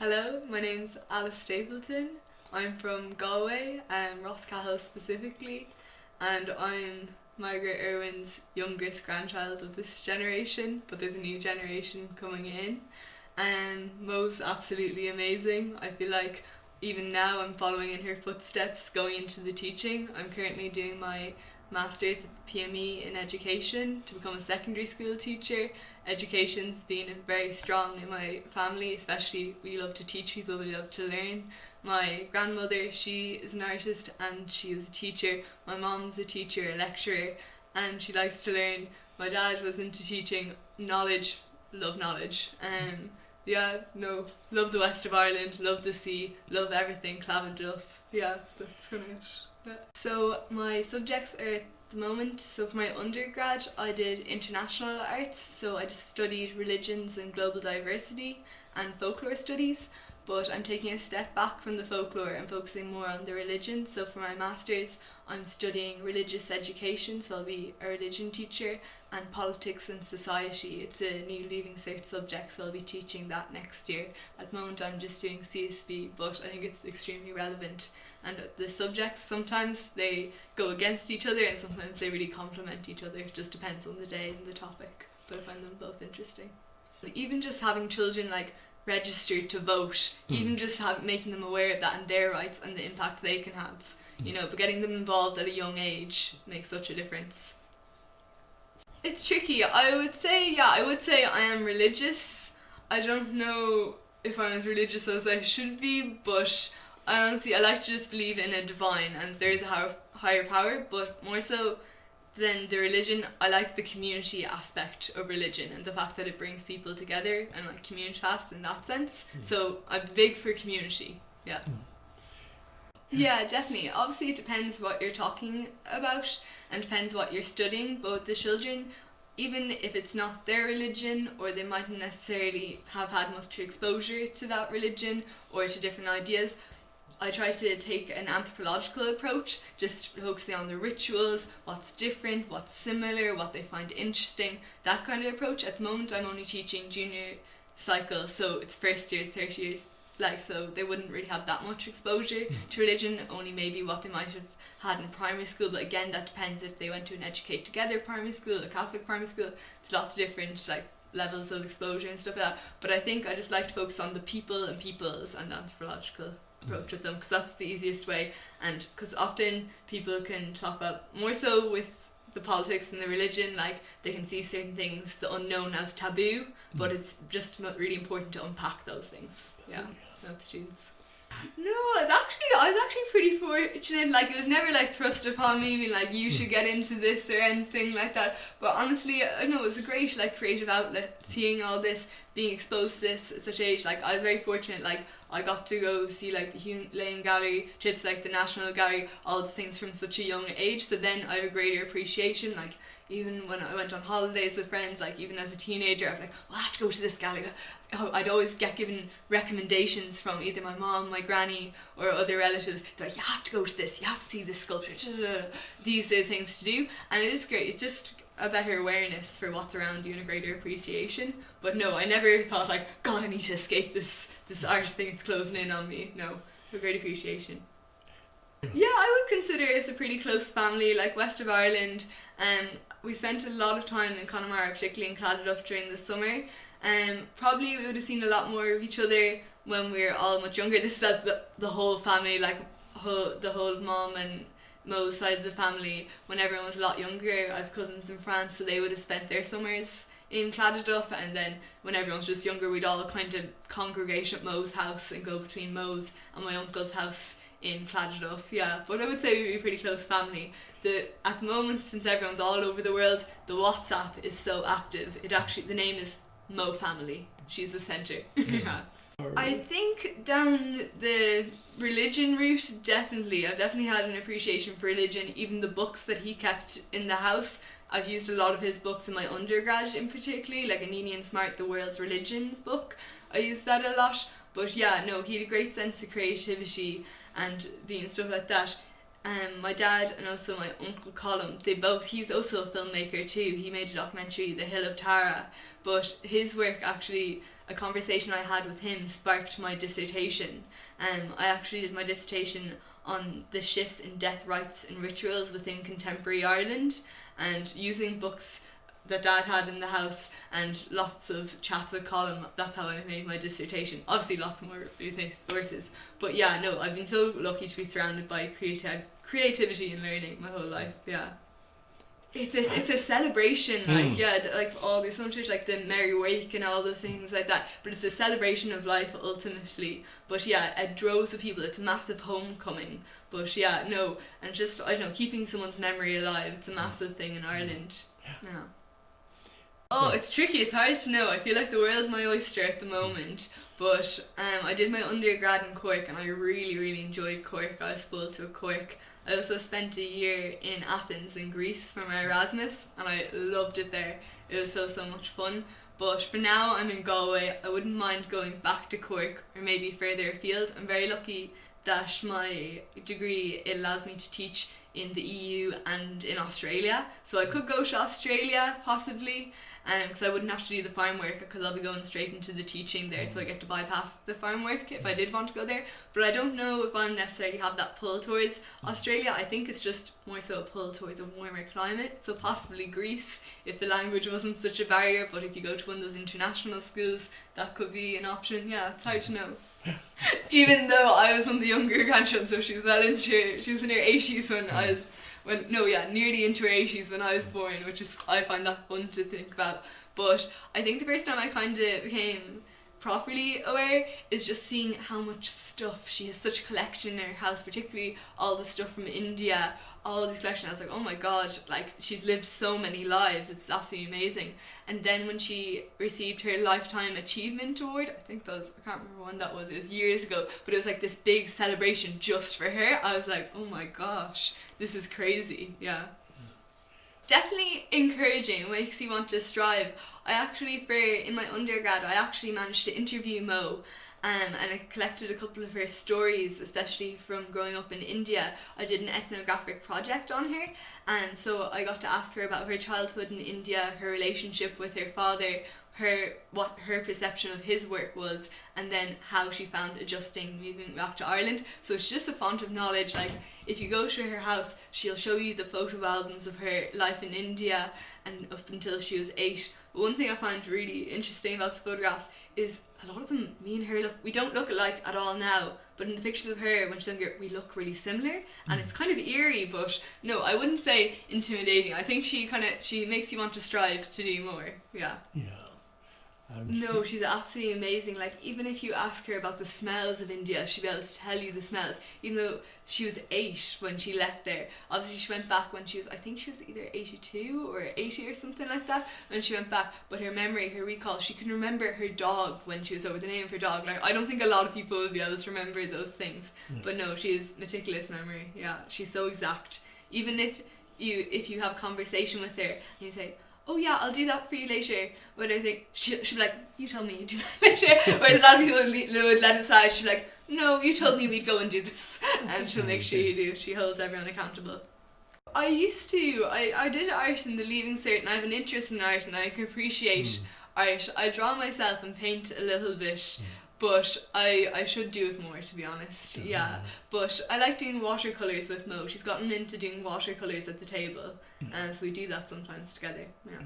Hello, my name's Alice Stapleton. I'm from Galway, Roscahill specifically, and I'm Margaret Irwin's youngest grandchild of this generation, but there's a new generation coming in. Mo's absolutely amazing. I feel like even now I'm following in her footsteps going into the teaching. I'm currently doing my Master's at PME in education to become a secondary school teacher. Education's been very strong in my family, especially we love to teach people, we love to learn. My grandmother, she is an artist and she was a teacher. My mom's a teacher, a lecturer, and she likes to learn. My dad was into teaching knowledge, love knowledge. Love the west of Ireland, love the sea, love everything, Claviduff. Yeah, that's kind of it. Yeah. So my subjects are at the moment, so for my undergrad I did international arts, so I just studied religions and global diversity and folklore studies, but I'm taking a step back from the folklore and focusing more on the religion. So for my master's I'm studying religious education, so I'll be a religion teacher, and politics and society. It's a new Leaving Cert subject, so I'll be teaching that next year. At the moment I'm just doing CSB, but I think it's extremely relevant. And the subjects, sometimes they go against each other and sometimes they really complement each other. It just depends on the day and the topic, but I find them both interesting. Even just having children registered to vote, even just making them aware of that and their rights and the impact they can have, but getting them involved at a young age makes such a difference. It's tricky. I would say I am religious. I don't know if I'm as religious as I should be, but I like to just believe in a divine and there is a higher power, but more so than the religion, I like the community aspect of religion and the fact that it brings people together and communitas in that sense. So I'm big for community, yeah. Yeah, definitely. Obviously it depends what you're talking about and depends what you're studying, but the children, even if it's not their religion or they mightn't necessarily have had much exposure to that religion or to different ideas, I try to take an anthropological approach, just focusing on the rituals, what's different, what's similar, what they find interesting, that kind of approach. At the moment I'm only teaching junior cycle, so it's first years, third years, so they wouldn't really have that much exposure to religion, only maybe what they might have had in primary school, but again that depends if they went to an Educate Together primary school, a Catholic primary school. It's lots of different levels of exposure and stuff like that, but I think I just like to focus on the people and peoples and the anthropological approach with them, because that's the easiest way, and because often people can talk about, more so with the politics and the religion, they can see certain things, the unknown, as taboo, but it's just really important to unpack those things, with students. No, I was actually pretty fortunate. It was never thrust upon me, being you should get into this or anything like that. But honestly, I know it was a great creative outlet, seeing all this, being exposed to this at such age. I was very fortunate. I got to go see the Hugh Gallery, trips the National Gallery, all those things from such a young age. So then I have a greater appreciation. Even when I went on holidays with friends, even as a teenager, I was well, I have to go to this gallery. I'd always get given recommendations from either my mom, my granny, or other relatives. They're you have to go to this, you have to see this sculpture. These are things to do, and it is great. It's just a better awareness for what's around you and a greater appreciation. But no, I never thought God, I need to escape this art thing, it's closing in on me. No, a great appreciation. Yeah, I would consider it's a pretty close family, west of Ireland. We spent a lot of time in Connemara, particularly in Claviduff during the summer. Probably we would have seen a lot more of each other when we were all much younger. This is as the whole family, the whole of Mom and Mo's side of the family. When everyone was a lot younger, I have cousins in France, so they would have spent their summers in Claviduff, and then when everyone was just younger, we'd all kind of congregate at Mo's house and go between Mo's and my uncle's house in Claviduff. Yeah, but I would say we'd be a pretty close family. At the moment, since everyone's all over the world, the WhatsApp is so active. The name is Mo Family. She's the centre. Yeah. I think down the religion route, definitely. I've definitely had an appreciation for religion. Even the books that he kept in the house, I've used a lot of his books in my undergrad in particular, Anini and Smart, The World's Religions book. I used that a lot. But yeah, no, he had a great sense of creativity and being stuff like that. My dad and also my uncle Colm, he's also a filmmaker too. He made a documentary, The Hill of Tara, but his work actually, a conversation I had with him sparked my dissertation. I actually did my dissertation on the shifts in death rites and rituals within contemporary Ireland, and using books that Dad had in the house and lots of chats with Colin. That's how I made my dissertation. Obviously lots more sources, but yeah, no, I've been so lucky to be surrounded by creativity and learning my whole life. Yeah, it's a celebration, like like all there's so much like the Merry Wake and all those things like that, but it's a celebration of life ultimately. But yeah, it droves of people. It's a massive homecoming. But yeah, no, and just I don't know, keeping someone's memory alive. It's a massive thing in Ireland. Yeah. Oh, it's tricky. It's hard to know. I feel like the world's my oyster at the moment. But I did my undergrad in Cork, and I really, really enjoyed Cork. I was spoiled to Cork. I also spent a year in Athens in Greece for my Erasmus, and I loved it there. It was so much fun. But for now, I'm in Galway. I wouldn't mind going back to Cork or maybe further afield. I'm very lucky that my degree, it allows me to teach in the EU and in Australia. So I could go to Australia possibly, because I wouldn't have to do the farm work, because I'll be going straight into the teaching there, so I get to bypass the farm work if I did want to go there. But I don't know if I'll necessarily have that pull towards Australia. I think it's just more so a pull towards a warmer climate, so possibly Greece if the language wasn't such a barrier. But if you go to one of those international schools, that could be an option. Yeah, it's hard to know. Even though I was one of the younger grandchildren, so she was in her 80s nearly into her 80s when I was born, which is, I find that fun to think about. But I think the first time I kind of became properly aware is just seeing how much stuff she has, such a collection in her house, particularly all the stuff from India, all these collections. I was like, oh my god, like she's lived so many lives, it's absolutely amazing. And then when she received her Lifetime Achievement Award, I think that was, I can't remember when that was, it was years ago, but it was like this big celebration just for her. I was like, oh my gosh, this is crazy. Yeah, definitely encouraging, makes you want to strive. I actually, in my undergrad, I actually managed to interview Mo, and I collected a couple of her stories, especially from growing up in India. I did an ethnographic project on her, and so I got to ask her about her childhood in India, her relationship with her father, what her perception of his work was, and then how she found adjusting moving back to Ireland. So it's just a font of knowledge. Like if you go to her house, she'll show you the photo albums of her life in India and up until she was 8. But one thing I find really interesting about the photographs is a lot of them, me and her we don't look alike at all now, but in the pictures of her when she's younger, we look really similar, and it's kind of eerie, but no, I wouldn't say intimidating. I think she makes you want to strive to do more. Yeah. No, she's absolutely amazing. Like even if you ask her about the smells of India, she'll be able to tell you the smells, even though she was 8 when she left there. Obviously she went back when she was, I think she was either 82 or 80 or something like that when she went back. But her memory, her recall, she can remember her dog when she was over, the name of her dog. Like I don't think a lot of people would be able to remember those things, but no, she has meticulous memory. Yeah, she's so exact. Even if you have a conversation with her and you say, oh yeah, I'll do that for you later, but I think she'll be like, you told me you'd do that later. Whereas a lot of people would let aside, she'll be like, no, you told me we'd go and do this, and she'll make sure you do. She holds everyone accountable. I used to, I did art in the Leaving Cert, and I have an interest in art and I can appreciate art. I draw myself and paint a little bit, but I should do it more, to be honest. Yeah, but I like doing watercolours with Mo. She's gotten into doing watercolours at the table, and so we do that sometimes together. Yeah.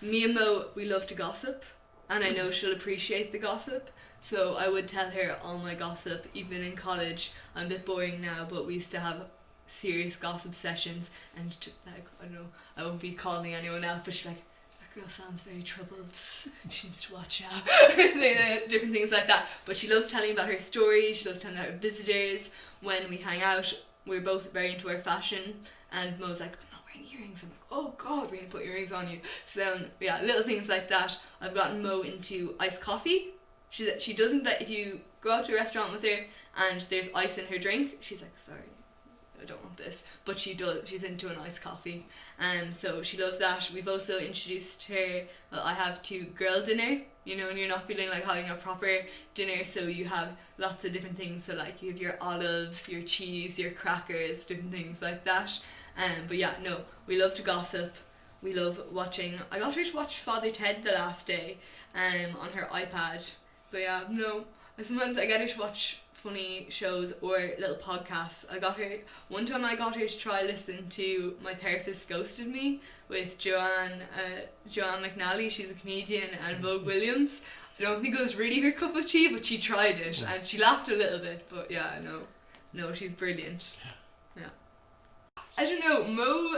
Me and Mo, we love to gossip, and I know she'll appreciate the gossip, so I would tell her all my gossip. Even in college, I'm a bit boring now, but we used to have serious gossip sessions, and like, I don't know, I won't be calling anyone out, but she's like, girl sounds very troubled, she needs to watch out. Different things like that. But she loves telling about her stories, she loves telling about her visitors. When we hang out, we're both very into our fashion, and Mo's like, I'm not wearing earrings. I'm like, oh god, we're gonna put earrings on you. So then, yeah, little things like that. I've gotten Mo into iced coffee. She doesn't let, if you go out to a restaurant with her and there's ice in her drink, she's like, sorry, I don't want this, but she does. She's into an iced coffee, and so she loves that. We've also introduced her. Well, I have to girl dinner. You know, and you're not feeling like having a proper dinner, so you have lots of different things. So like you have your olives, your cheese, your crackers, different things like that. But yeah, no, we love to gossip. We love watching. I got her to watch Father Ted the last day, on her iPad. But yeah, no. Sometimes I get her to watch funny shows or little podcasts. One time I got her to try listen to My Therapist Ghosted Me with Joanne McNally. She's a comedian, and Vogue Williams. I don't think it was really her cup of tea, but she tried it and she laughed a little bit. But yeah, no, she's brilliant. Yeah. I don't know, Mo,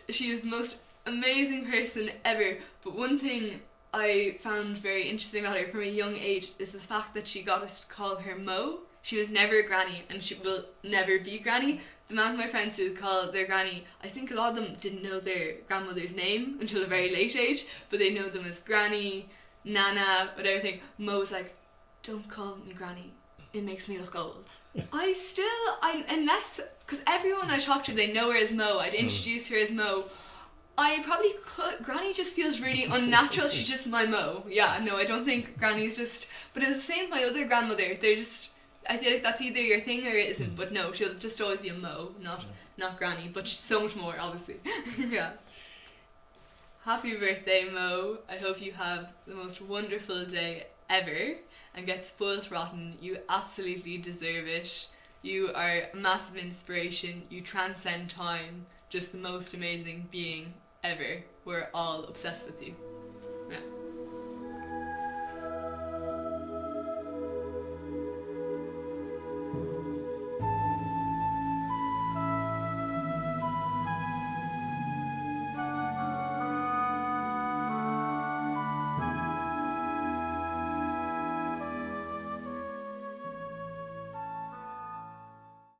she is the most amazing person ever, but one thing I found very interesting about her from a young age is the fact that she got us to call her Mo. She was never a granny, and she will never be granny. The amount of my friends who call their granny, I think a lot of them didn't know their grandmother's name until a very late age, but they know them as granny, nana, whatever thing. Mo's like, don't call me granny, it makes me look old. Unless, because everyone I talk to, they know her as Mo, I'd introduce her as Mo. I probably could. Granny just feels really unnatural. She's just my Mo. Yeah, no, I don't think Granny's just. But it was the same with my other grandmother. They're just. I feel like that's either your thing or it isn't. But no, she'll just always be a Mo, not Granny. But she's so much more, obviously. Yeah. Happy birthday, Mo. I hope you have the most wonderful day ever and get spoiled rotten. You absolutely deserve it. You are a massive inspiration. You transcend time. Just the most amazing being ever. We're all obsessed with you. Yeah.